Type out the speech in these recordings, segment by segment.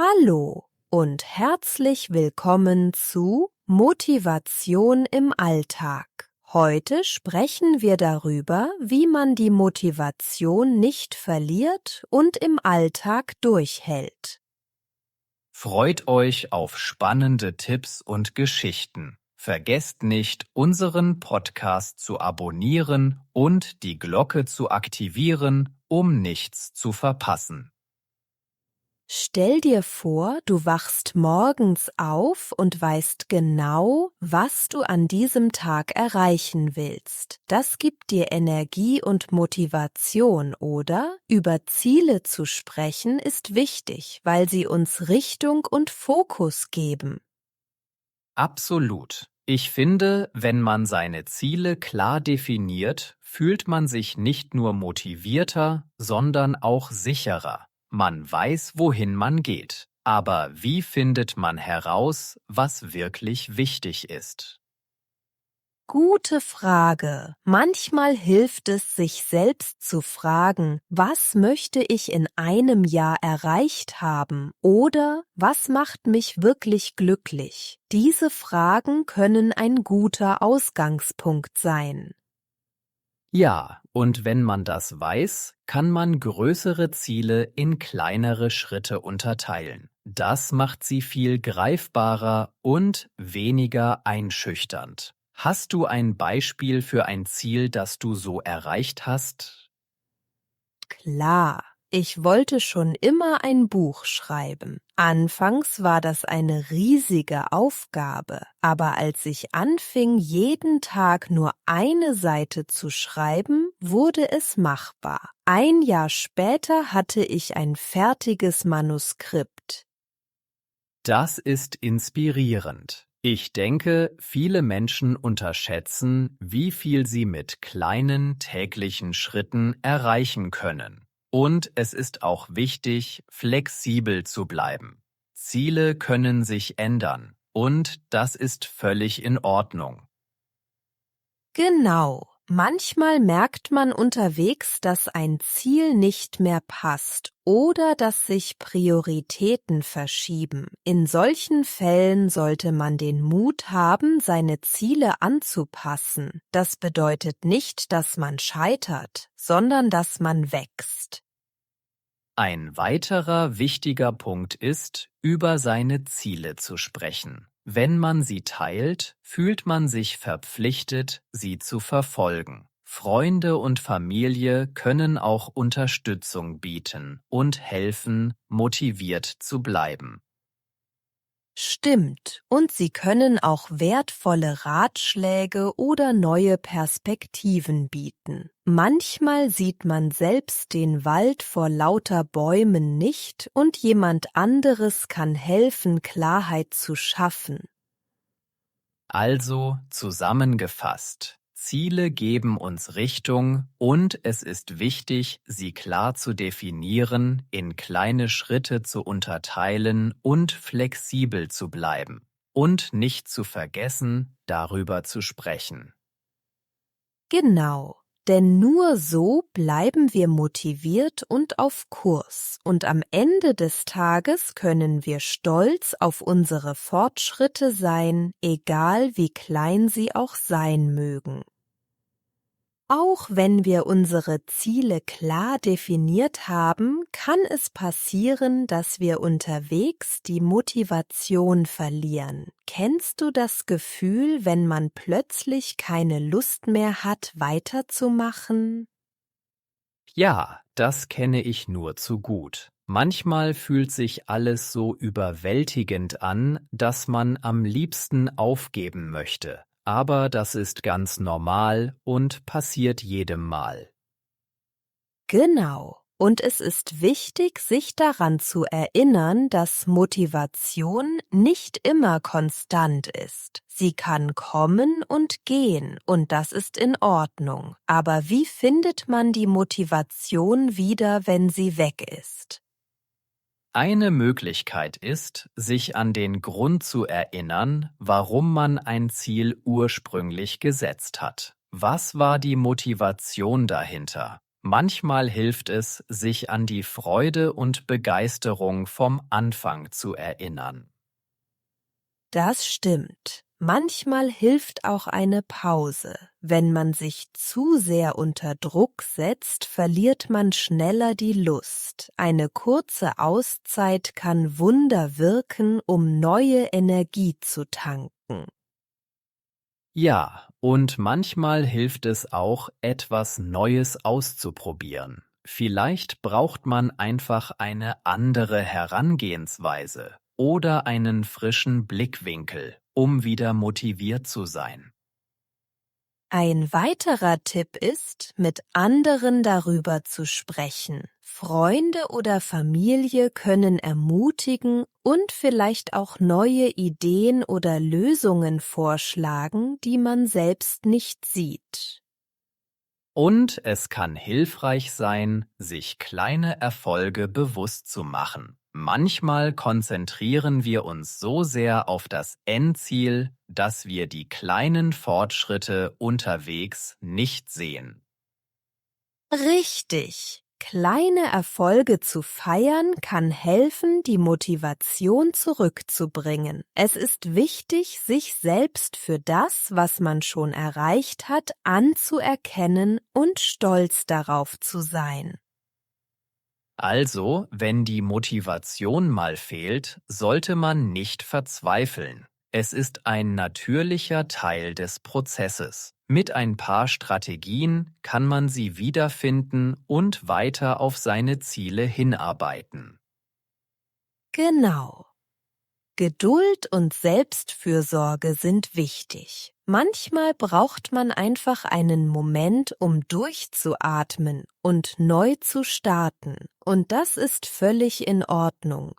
Hallo und herzlich willkommen zu Motivation im Alltag. Heute sprechen wir darüber, wie man die Motivation nicht verliert und im Alltag durchhält. Freut euch auf spannende Tipps und Geschichten. Vergesst nicht, unseren Podcast zu abonnieren und die Glocke zu aktivieren, um nichts zu verpassen. Stell dir vor, du wachst morgens auf und weißt genau, was du an diesem Tag erreichen willst. Das gibt dir Energie und Motivation, oder? Über Ziele zu sprechen ist wichtig, weil sie uns Richtung und Fokus geben. Absolut. Ich finde, wenn man seine Ziele klar definiert, fühlt man sich nicht nur motivierter, sondern auch sicherer. Man weiß, wohin man geht. Aber wie findet man heraus, was wirklich wichtig ist? Gute Frage. Manchmal hilft es, sich selbst zu fragen, was möchte ich in einem Jahr erreicht haben oder was macht mich wirklich glücklich? Diese Fragen können ein guter Ausgangspunkt sein. Ja, und wenn man das weiß, kann man größere Ziele in kleinere Schritte unterteilen. Das macht sie viel greifbarer und weniger einschüchternd. Hast du ein Beispiel für ein Ziel, das du so erreicht hast? Klar, ich wollte schon immer ein Buch schreiben. Anfangs war das eine riesige Aufgabe, aber als ich anfing, jeden Tag nur eine Seite zu schreiben, wurde es machbar. Ein Jahr später hatte ich ein fertiges Manuskript. Das ist inspirierend. Ich denke, viele Menschen unterschätzen, wie viel sie mit kleinen täglichen Schritten erreichen können. Und es ist auch wichtig, flexibel zu bleiben. Ziele können sich ändern und das ist völlig in Ordnung. Genau. Manchmal merkt man unterwegs, dass ein Ziel nicht mehr passt oder dass sich Prioritäten verschieben. In solchen Fällen sollte man den Mut haben, seine Ziele anzupassen. Das bedeutet nicht, dass man scheitert, sondern dass man wächst. Ein weiterer wichtiger Punkt ist, über seine Ziele zu sprechen. Wenn man sie teilt, fühlt man sich verpflichtet, sie zu verfolgen. Freunde und Familie können auch Unterstützung bieten und helfen, motiviert zu bleiben. Stimmt, und sie können auch wertvolle Ratschläge oder neue Perspektiven bieten. Manchmal sieht man selbst den Wald vor lauter Bäumen nicht und jemand anderes kann helfen, Klarheit zu schaffen. Also zusammengefasst, Ziele geben uns Richtung und es ist wichtig, sie klar zu definieren, in kleine Schritte zu unterteilen und flexibel zu bleiben. Und nicht zu vergessen, darüber zu sprechen. Genau, denn nur so bleiben wir motiviert und auf Kurs und am Ende des Tages können wir stolz auf unsere Fortschritte sein, egal wie klein sie auch sein mögen. Auch wenn wir unsere Ziele klar definiert haben, kann es passieren, dass wir unterwegs die Motivation verlieren. Kennst du das Gefühl, wenn man plötzlich keine Lust mehr hat, weiterzumachen? Ja, das kenne ich nur zu gut. Manchmal fühlt sich alles so überwältigend an, dass man am liebsten aufgeben möchte. Aber das ist ganz normal und passiert jedem Mal. Genau. Und es ist wichtig, sich daran zu erinnern, dass Motivation nicht immer konstant ist. Sie kann kommen und gehen, und das ist in Ordnung. Aber wie findet man die Motivation wieder, wenn sie weg ist? Eine Möglichkeit ist, sich an den Grund zu erinnern, warum man ein Ziel ursprünglich gesetzt hat. Was war die Motivation dahinter? Manchmal hilft es, sich an die Freude und Begeisterung vom Anfang zu erinnern. Das stimmt. Manchmal hilft auch eine Pause. Wenn man sich zu sehr unter Druck setzt, verliert man schneller die Lust. Eine kurze Auszeit kann Wunder wirken, um neue Energie zu tanken. Ja, und manchmal hilft es auch, etwas Neues auszuprobieren. Vielleicht braucht man einfach eine andere Herangehensweise oder einen frischen Blickwinkel, um wieder motiviert zu sein. Ein weiterer Tipp ist, mit anderen darüber zu sprechen. Freunde oder Familie können ermutigen und vielleicht auch neue Ideen oder Lösungen vorschlagen, die man selbst nicht sieht. Und es kann hilfreich sein, sich kleine Erfolge bewusst zu machen. Manchmal konzentrieren wir uns so sehr auf das Endziel, dass wir die kleinen Fortschritte unterwegs nicht sehen. Richtig. Kleine Erfolge zu feiern kann helfen, die Motivation zurückzubringen. Es ist wichtig, sich selbst für das, was man schon erreicht hat, anzuerkennen und stolz darauf zu sein. Also, wenn die Motivation mal fehlt, sollte man nicht verzweifeln. Es ist ein natürlicher Teil des Prozesses. Mit ein paar Strategien kann man sie wiederfinden und weiter auf seine Ziele hinarbeiten. Genau. Geduld und Selbstfürsorge sind wichtig. Manchmal braucht man einfach einen Moment, um durchzuatmen und neu zu starten. Und das ist völlig in Ordnung.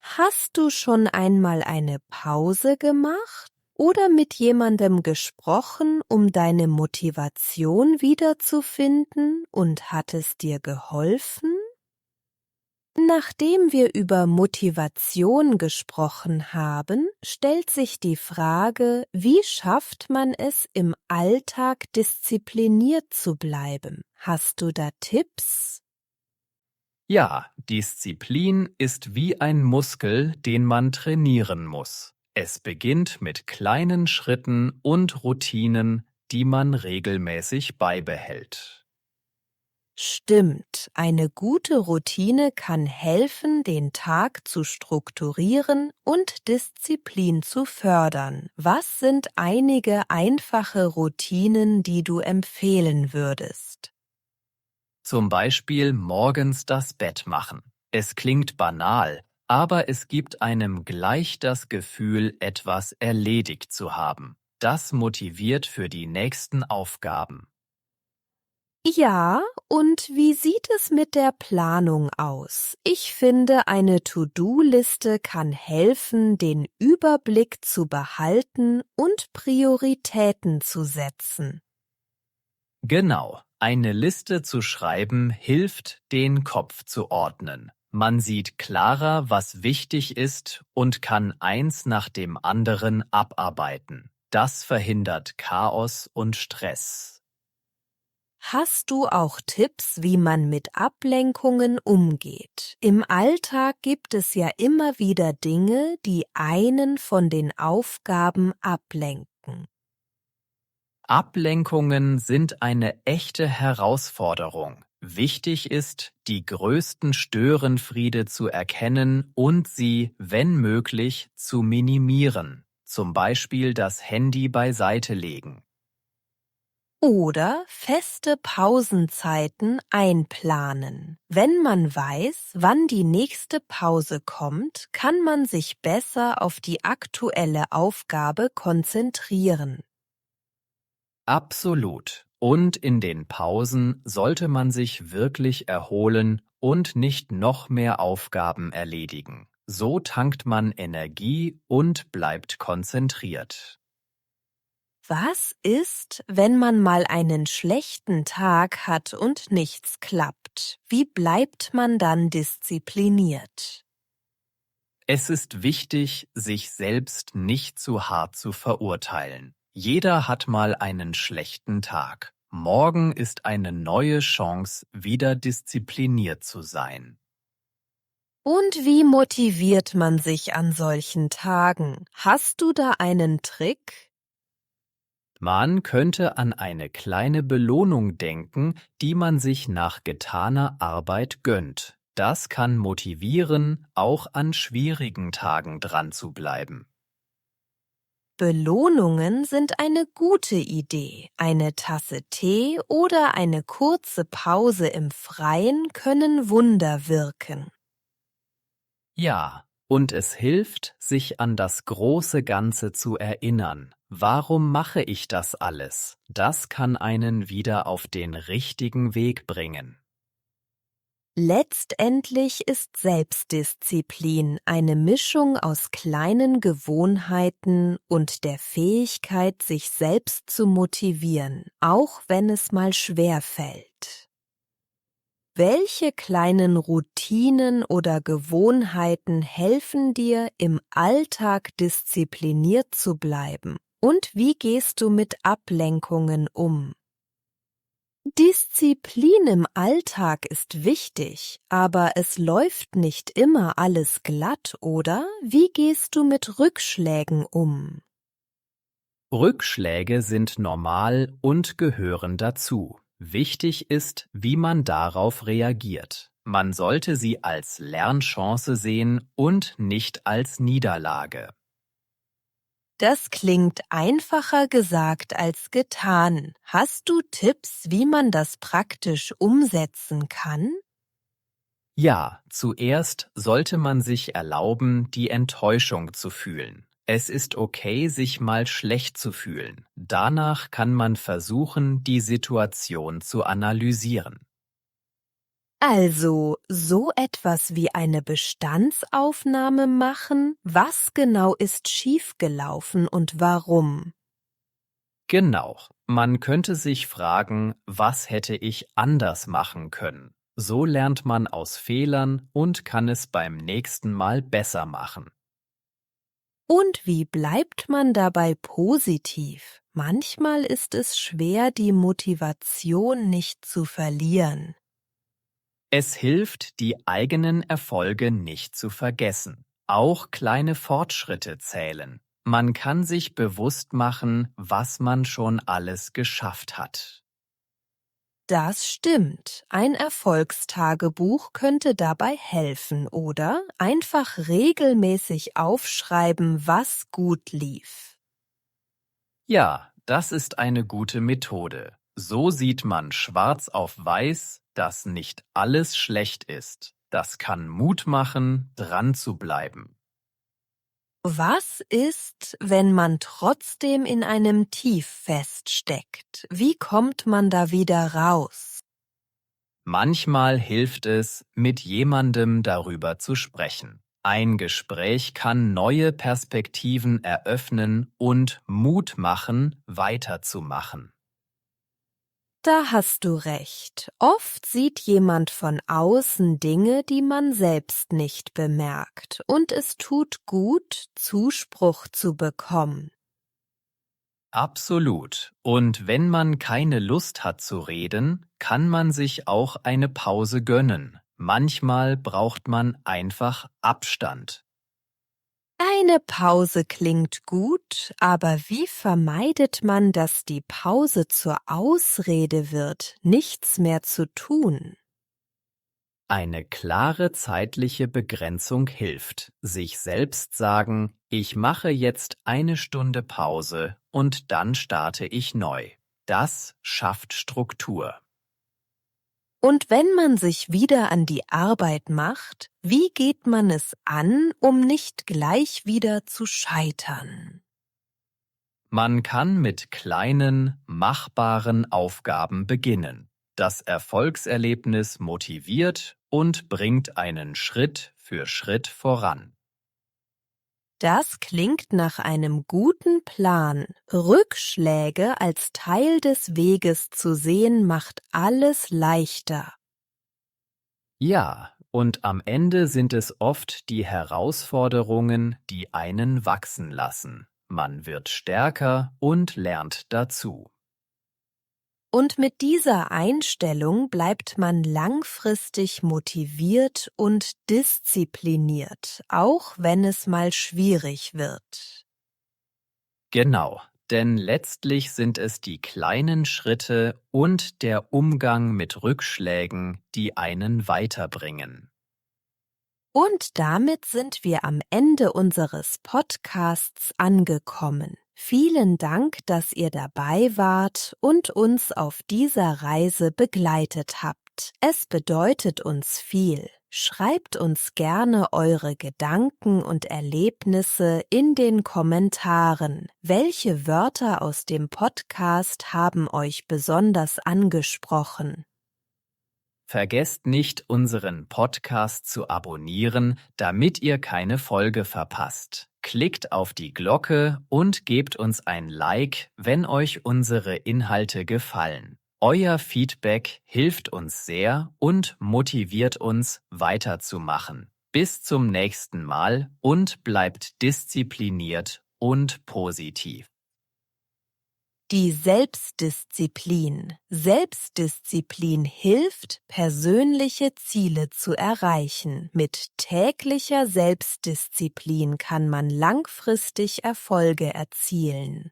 Hast du schon einmal eine Pause gemacht oder mit jemandem gesprochen, um deine Motivation wiederzufinden, und hat es dir geholfen? Nachdem wir über Motivation gesprochen haben, stellt sich die Frage, wie schafft man es, im Alltag diszipliniert zu bleiben? Hast du da Tipps? Ja, Disziplin ist wie ein Muskel, den man trainieren muss. Es beginnt mit kleinen Schritten und Routinen, die man regelmäßig beibehält. Stimmt, eine gute Routine kann helfen, den Tag zu strukturieren und Disziplin zu fördern. Was sind einige einfache Routinen, die du empfehlen würdest? Zum Beispiel morgens das Bett machen. Es klingt banal, aber es gibt einem gleich das Gefühl, etwas erledigt zu haben. Das motiviert für die nächsten Aufgaben. Ja, und wie sieht es mit der Planung aus? Ich finde, eine To-Do-Liste kann helfen, den Überblick zu behalten und Prioritäten zu setzen. Genau, eine Liste zu schreiben hilft, den Kopf zu ordnen. Man sieht klarer, was wichtig ist und kann eins nach dem anderen abarbeiten. Das verhindert Chaos und Stress. Hast du auch Tipps, wie man mit Ablenkungen umgeht? Im Alltag gibt es ja immer wieder Dinge, die einen von den Aufgaben ablenken. Ablenkungen sind eine echte Herausforderung. Wichtig ist, die größten Störenfriede zu erkennen und sie, wenn möglich, zu minimieren. Zum Beispiel das Handy beiseite legen. Oder feste Pausenzeiten einplanen. Wenn man weiß, wann die nächste Pause kommt, kann man sich besser auf die aktuelle Aufgabe konzentrieren. Absolut. Und in den Pausen sollte man sich wirklich erholen und nicht noch mehr Aufgaben erledigen. So tankt man Energie und bleibt konzentriert. Was ist, wenn man mal einen schlechten Tag hat und nichts klappt? Wie bleibt man dann diszipliniert? Es ist wichtig, sich selbst nicht zu hart zu verurteilen. Jeder hat mal einen schlechten Tag. Morgen ist eine neue Chance, wieder diszipliniert zu sein. Und wie motiviert man sich an solchen Tagen? Hast du da einen Trick? Man könnte an eine kleine Belohnung denken, die man sich nach getaner Arbeit gönnt. Das kann motivieren, auch an schwierigen Tagen dran zu bleiben. Belohnungen sind eine gute Idee. Eine Tasse Tee oder eine kurze Pause im Freien können Wunder wirken. Ja, und es hilft, sich an das große Ganze zu erinnern. Warum mache ich das alles? Das kann einen wieder auf den richtigen Weg bringen. Letztendlich ist Selbstdisziplin eine Mischung aus kleinen Gewohnheiten und der Fähigkeit, sich selbst zu motivieren, auch wenn es mal schwer fällt. Welche kleinen Routinen oder Gewohnheiten helfen dir, im Alltag diszipliniert zu bleiben? Und wie gehst du mit Ablenkungen um? Disziplin im Alltag ist wichtig, aber es läuft nicht immer alles glatt, oder? Wie gehst du mit Rückschlägen um? Rückschläge sind normal und gehören dazu. Wichtig ist, wie man darauf reagiert. Man sollte sie als Lernchance sehen und nicht als Niederlage. Das klingt einfacher gesagt als getan. Hast du Tipps, wie man das praktisch umsetzen kann? Ja, zuerst sollte man sich erlauben, die Enttäuschung zu fühlen. Es ist okay, sich mal schlecht zu fühlen. Danach kann man versuchen, die Situation zu analysieren. Also, so etwas wie eine Bestandsaufnahme machen? Was genau ist schiefgelaufen und warum? Genau, man könnte sich fragen, was hätte ich anders machen können? So lernt man aus Fehlern und kann es beim nächsten Mal besser machen. Und wie bleibt man dabei positiv? Manchmal ist es schwer, die Motivation nicht zu verlieren. Es hilft, die eigenen Erfolge nicht zu vergessen. Auch kleine Fortschritte zählen. Man kann sich bewusst machen, was man schon alles geschafft hat. Das stimmt. Ein Erfolgstagebuch könnte dabei helfen, oder? Einfach regelmäßig aufschreiben, was gut lief. Ja, das ist eine gute Methode. So sieht man schwarz auf weiß, dass nicht alles schlecht ist. Das kann Mut machen, dran zu bleiben. Was ist, wenn man trotzdem in einem Tief feststeckt? Wie kommt man da wieder raus? Manchmal hilft es, mit jemandem darüber zu sprechen. Ein Gespräch kann neue Perspektiven eröffnen und Mut machen, weiterzumachen. Da hast du recht. Oft sieht jemand von außen Dinge, die man selbst nicht bemerkt, und es tut gut, Zuspruch zu bekommen. Absolut. Und wenn man keine Lust hat zu reden, kann man sich auch eine Pause gönnen. Manchmal braucht man einfach Abstand. Eine Pause klingt gut, aber wie vermeidet man, dass die Pause zur Ausrede wird, nichts mehr zu tun? Eine klare zeitliche Begrenzung hilft. Sich selbst sagen, ich mache jetzt eine Stunde Pause und dann starte ich neu. Das schafft Struktur. Und wenn man sich wieder an die Arbeit macht, wie geht man es an, um nicht gleich wieder zu scheitern? Man kann mit kleinen, machbaren Aufgaben beginnen. Das Erfolgserlebnis motiviert und bringt einen Schritt für Schritt voran. Das klingt nach einem guten Plan. Rückschläge als Teil des Weges zu sehen, macht alles leichter. Ja, und am Ende sind es oft die Herausforderungen, die einen wachsen lassen. Man wird stärker und lernt dazu. Und mit dieser Einstellung bleibt man langfristig motiviert und diszipliniert, auch wenn es mal schwierig wird. Genau, denn letztlich sind es die kleinen Schritte und der Umgang mit Rückschlägen, die einen weiterbringen. Und damit sind wir am Ende unseres Podcasts angekommen. Vielen Dank, dass ihr dabei wart und uns auf dieser Reise begleitet habt. Es bedeutet uns viel. Schreibt uns gerne eure Gedanken und Erlebnisse in den Kommentaren. Welche Wörter aus dem Podcast haben euch besonders angesprochen? Vergesst nicht, unseren Podcast zu abonnieren, damit ihr keine Folge verpasst. Klickt auf die Glocke und gebt uns ein Like, wenn euch unsere Inhalte gefallen. Euer Feedback hilft uns sehr und motiviert uns, weiterzumachen. Bis zum nächsten Mal und bleibt diszipliniert und positiv. Die Selbstdisziplin. Selbstdisziplin hilft, persönliche Ziele zu erreichen. Mit täglicher Selbstdisziplin kann man langfristig Erfolge erzielen.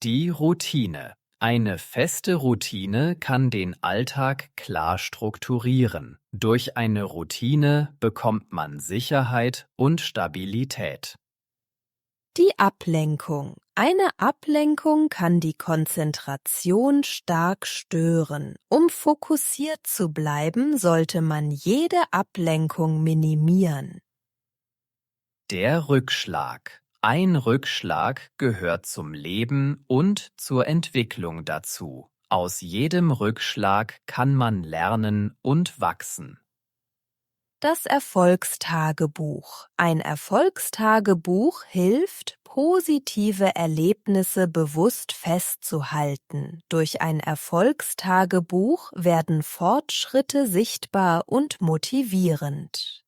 Die Routine. Eine feste Routine kann den Alltag klar strukturieren. Durch eine Routine bekommt man Sicherheit und Stabilität. Die Ablenkung. Eine Ablenkung kann die Konzentration stark stören. Um fokussiert zu bleiben, sollte man jede Ablenkung minimieren. Der Rückschlag. Ein Rückschlag gehört zum Leben und zur Entwicklung dazu. Aus jedem Rückschlag kann man lernen und wachsen. Das Erfolgstagebuch. Ein Erfolgstagebuch hilft, positive Erlebnisse bewusst festzuhalten. Durch ein Erfolgstagebuch werden Fortschritte sichtbar und motivierend.